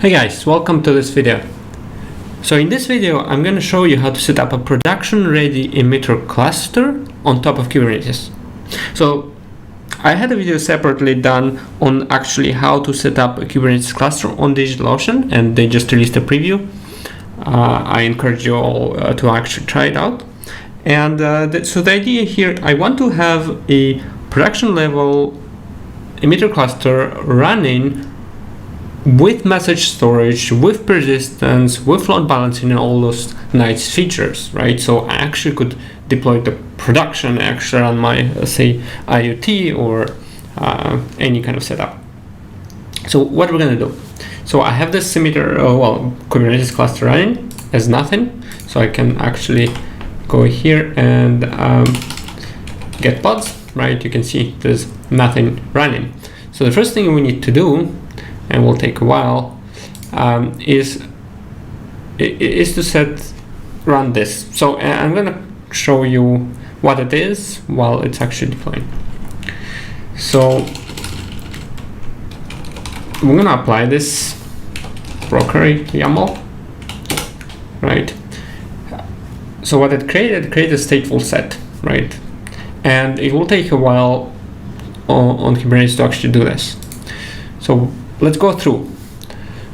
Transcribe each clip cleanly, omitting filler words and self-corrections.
Hey guys, welcome to this video. So in this video, I'm going to show you how to set up a production-ready Emitter cluster on top of Kubernetes. So I had a video separately done on actually how to set up a Kubernetes cluster on DigitalOcean, and they just released a preview. I encourage you all to actually try it out. And so the idea here, I want to have a production-level Emitter cluster running with message storage, with persistence, with load balancing, and all those nice features, right? So I actually could deploy the production actually on my, say, IoT or any kind of setup. So what we're going to do? So I have this Emitter, Kubernetes cluster running as nothing. So I can actually go here and get pods, right? You can see there's nothing running. So the first thing we need to do, and will take a while, is to run this. So I'm gonna show you what it is while it's actually deploying. So we're gonna apply this broker YAML, right? So what it created a StatefulSet, right? And it will take a while on Kubernetes to actually do this. So let's go through.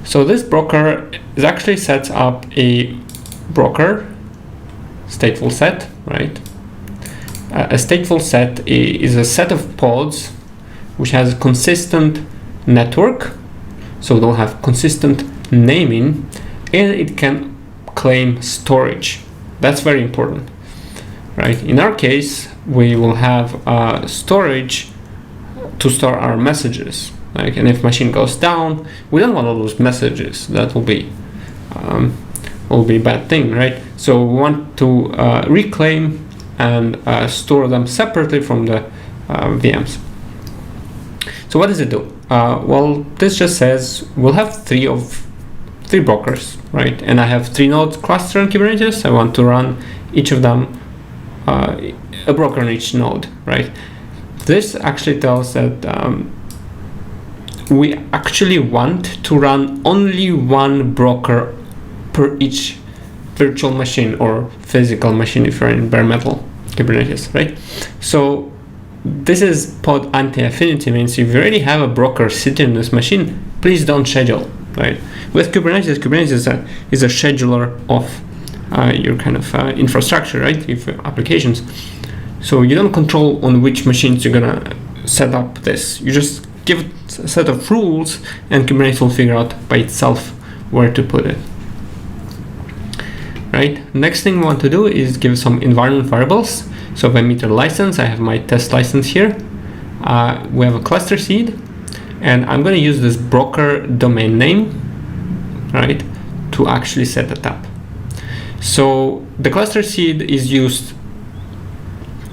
So this broker is actually sets up a broker StatefulSet, right? A StatefulSet is a set of pods which has a consistent network, so they'll have consistent naming, and it can claim storage. That's very important, right? In our case, we will have storage to store our messages. Like, and if machine goes down, we don't want all those messages. That will be a bad thing, right? So we want to reclaim and store them separately from the VMs. So what does it do? Well, this just says we'll have three brokers, right? And I have 3 nodes cluster in Kubernetes. I want to run each of them, a broker on each node, right? This actually tells that we actually want to run only one broker per each virtual machine or physical machine if you're in bare metal Kubernetes, right? So this is pod anti-affinity, means if you already have a broker sitting in this machine, please don't schedule, right? With Kubernetes, is a scheduler of your kind of infrastructure, right? If applications. So you don't control on which machines you're gonna set up this. You just give it a set of rules, and Kubernetes will figure out by itself where to put it. Right. Next thing we want to do is give some environment variables. So if I Emitter license, I have my test license here. We have a cluster seed, and I'm going to use this broker domain name, right, to actually set it up. So the cluster seed is used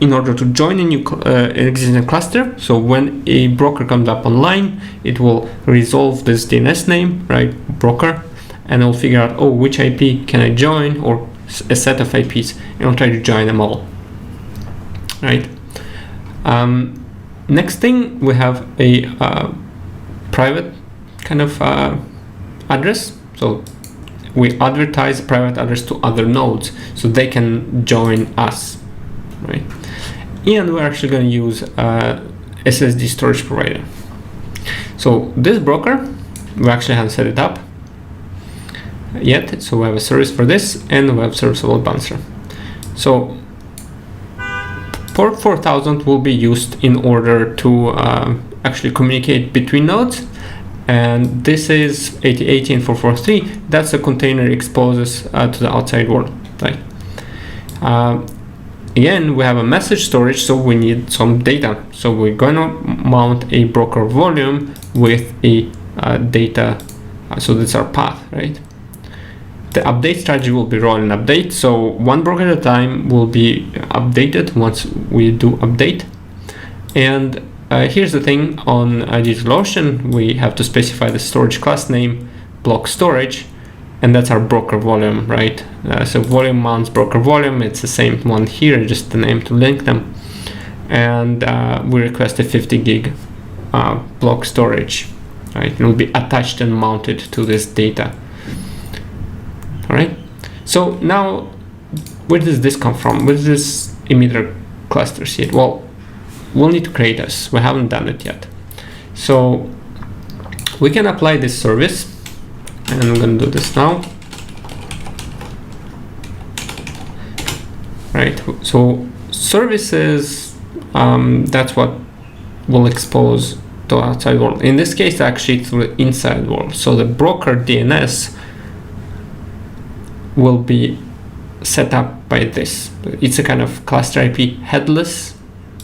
in order to join a new existing cluster. So when a broker comes up online, it will resolve this DNS name, right, broker, and it'll figure out, oh, which IP can I join, or a set of IPs, and I'll try to join them all, right? Next thing, we have a private kind of address. So we advertise private address to other nodes so they can join us, right? And we're actually going to use SSD storage provider. So this broker, we actually haven't set it up yet. So we have a service for this, and we have service for load balancer. So port 4000 will be used in order to actually communicate between nodes. And this is 8080 and 443. That's a container exposes to the outside world, right? Again, we have a message storage, so we need some data. So we're going to mount a broker volume with a data. So that's our path, right? The update strategy will be roll and update. So one broker at a time will be updated once we do update. And here's the thing, on DigitalOcean, we have to specify the storage class name, block storage, and that's our broker volume, right? So volume mounts broker volume. It's the same one here, just the name to link them. And we request a 50 gig block storage. right? It will be attached and mounted to this data. All right. So now, where does this come from? Where does this emitter cluster sit? Well, we'll need to create this. We haven't done it yet. So we can apply this service, and I'm going to do this now. Right. So services, that's what will expose to outside world. In this case, actually, to the inside world. So the broker DNS will be set up by this. It's a kind of cluster IP headless.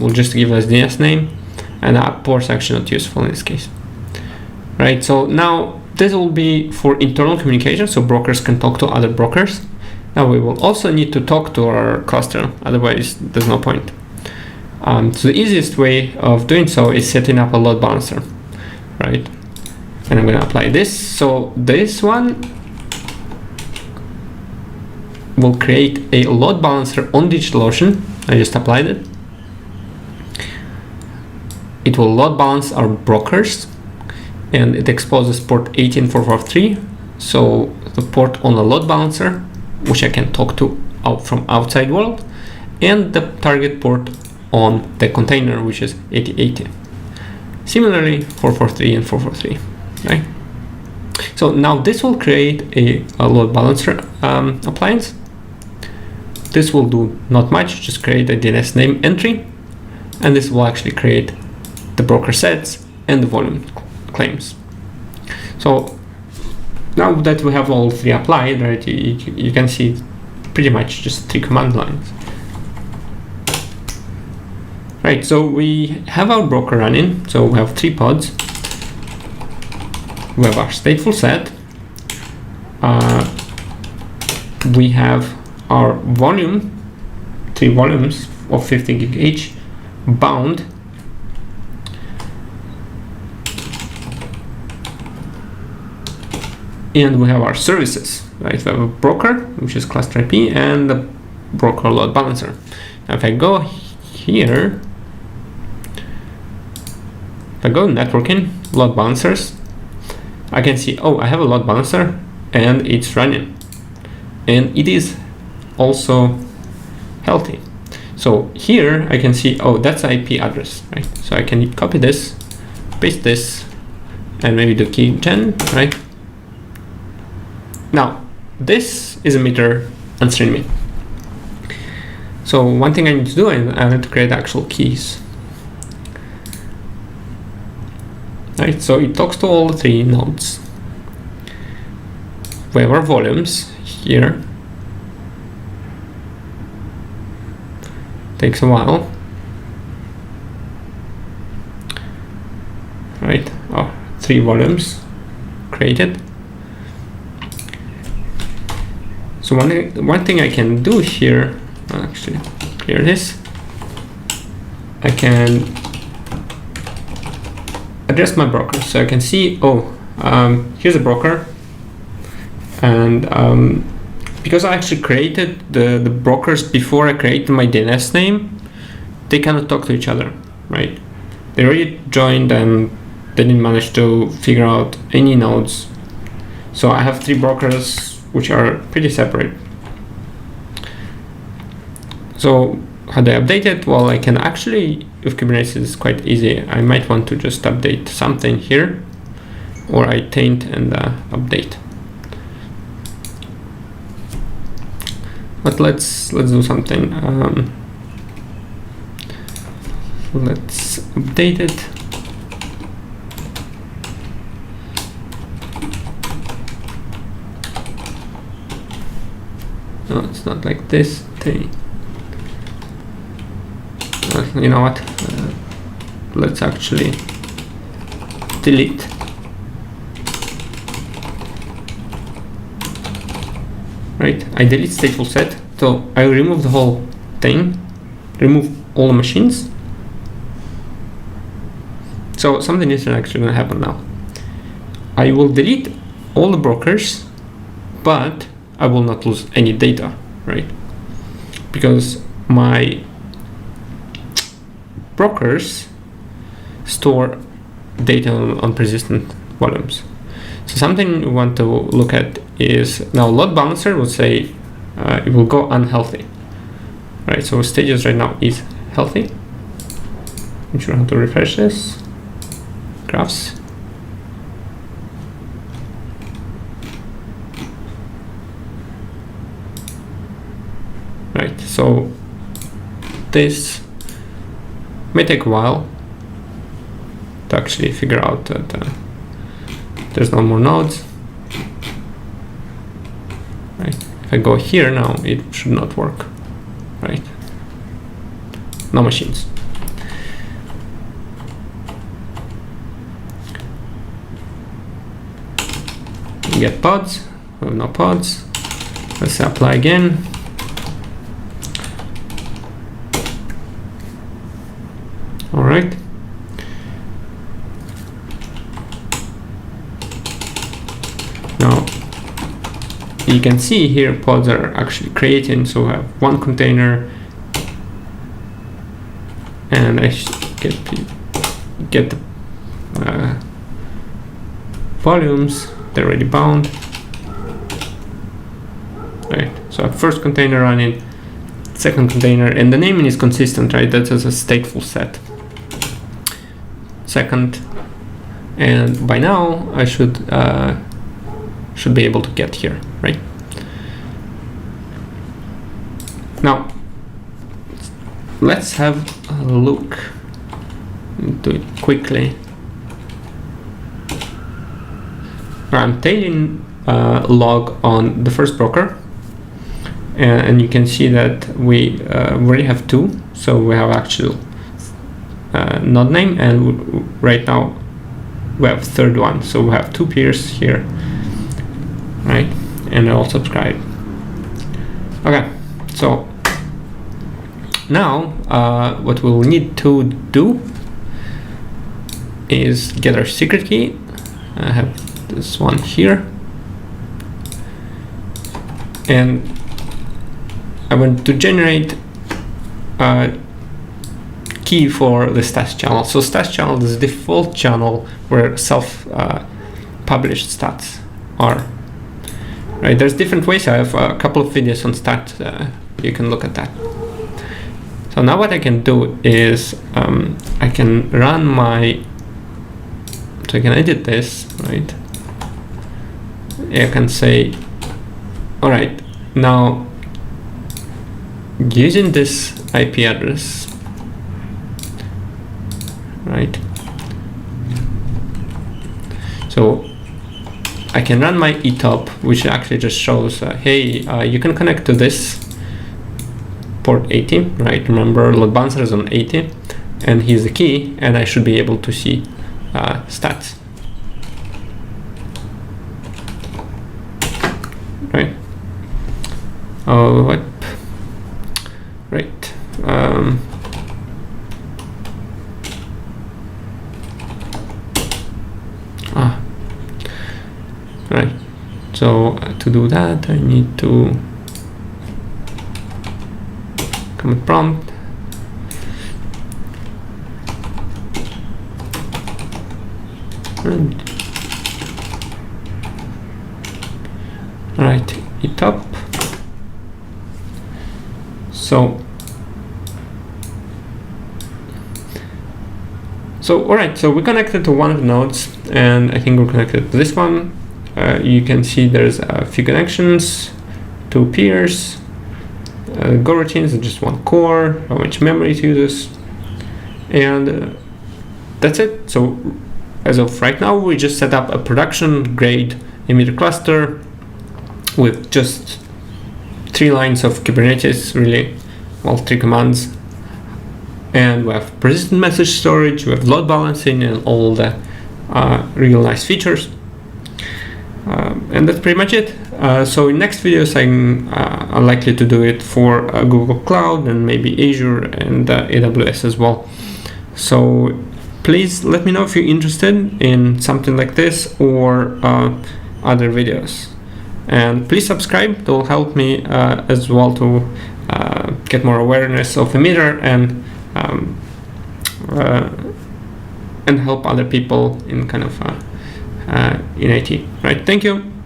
We'll just give us DNS name, and our port's actually not useful in this case. Right. So now this will be for internal communication, so brokers can talk to other brokers. Now we will also need to talk to our cluster, otherwise there's no point. So the easiest way of doing so is setting up a load balancer, right? And I'm going to apply this. So this one will create a load balancer on DigitalOcean. I just applied it. It will load balance our brokers, and it exposes port 18443. So the port on the load balancer, which I can talk to from outside world, and the target port on the container, which is 8080. Similarly, 443 and 443, right? So now this will create a load balancer appliance. This will do not much, just create a DNS name entry, and this will actually create the broker sets and the volume claims. So now that we have all three applied, right, you can see pretty much just 3 command lines. Right, so we have our broker running, so we have 3 pods. We have our statefulSet. We have our volume, 3 volumes of 50 gig each, bound. And we have our services, right? We have a broker, which is cluster IP, and the broker load balancer. Now if I go here, if I go networking, load balancers, I can see, oh, I have a load balancer and it's running. And it is also healthy. So here I can see, oh, that's the IP address, right? So I can copy this, paste this, and maybe do key gen, right? Now, this is Emitter answering me. So one thing I need to do, I need to create actual keys. Right, so it talks to all the 3 nodes. We have our volumes here. Takes a while. Right, 3 volumes created. So one thing I can do here, I'll actually clear this. I can address my broker, so I can see, oh, here's a broker, and because I actually created the brokers before I created my DNS name, they cannot talk to each other, right? They already joined and they didn't manage to figure out any nodes. So I have 3 brokers which are pretty separate. So how do I update it? Well, I can actually, with Kubernetes, it's quite easy. I might want to just update something here, or I taint and update. But let's do something. Let's update it. No, it's not like this. You know what? Let's actually delete. Right, I delete StatefulSet. So I remove the whole thing, remove all the machines. So something is actually going to happen now. I will delete all the brokers, but I will not lose any data, right? Because my brokers store data on persistent volumes. So something we want to look at is now load balancer will say it will go unhealthy, right? So stages right now is healthy. I'm sure how to refresh this. Graphs. Right, so this may take a while to actually figure out that there's no more nodes. Right, if I go here now, it should not work. Right, no machines. We get pods, we have no pods. Let's apply again. All right. Now you can see here pods are actually creating. So I have one container, and I get the volumes. They're already bound. Right. So I have first container running, second container, and the naming is consistent, right? That is a stateful set. Second, and by now I should be able to get here, right? Now let's have a look into it quickly. I'm tailing log on the first broker, and you can see that we already have two, so we have actual node name, and right now we have third one, so we have two peers here, right? And all subscribe. Okay, so now what we'll need to do is get our secret key. I have this one here, and I want to generate a key for the stats channel. So stats channel is the default channel where self-published stats are. Right, there's different ways. I have a couple of videos on stats. You can look at that. So now what I can do is I can run my. So I can edit this, right? I can say, all right, now using this IP address, right? So I can run my etop, which actually just shows, hey, you can connect to this port 80, right? Remember, load balancer is on 80, and here's the key, and I should be able to see stats. Right. Oh, what? Right. Right. So to do that, I need to command prompt. Right, etop. So all right, so we connected to one of the nodes, and I think we're connected to this one. You can see there's a few connections, two peers, Go routines are just one core, how much memory it uses, and that's it. So as of right now, we just set up a production grade Emitter cluster with just 3 lines of Kubernetes, really, well, 3 commands. And we have persistent message storage, we have load balancing, and all the real nice features. And that's pretty much it. So in next videos, I'm likely to do it for Google Cloud and maybe Azure and AWS as well. So please let me know if you're interested in something like this or other videos. And please subscribe, that will help me as well to get more awareness of Emitter and help other people in kind of in IT. Right? Thank you.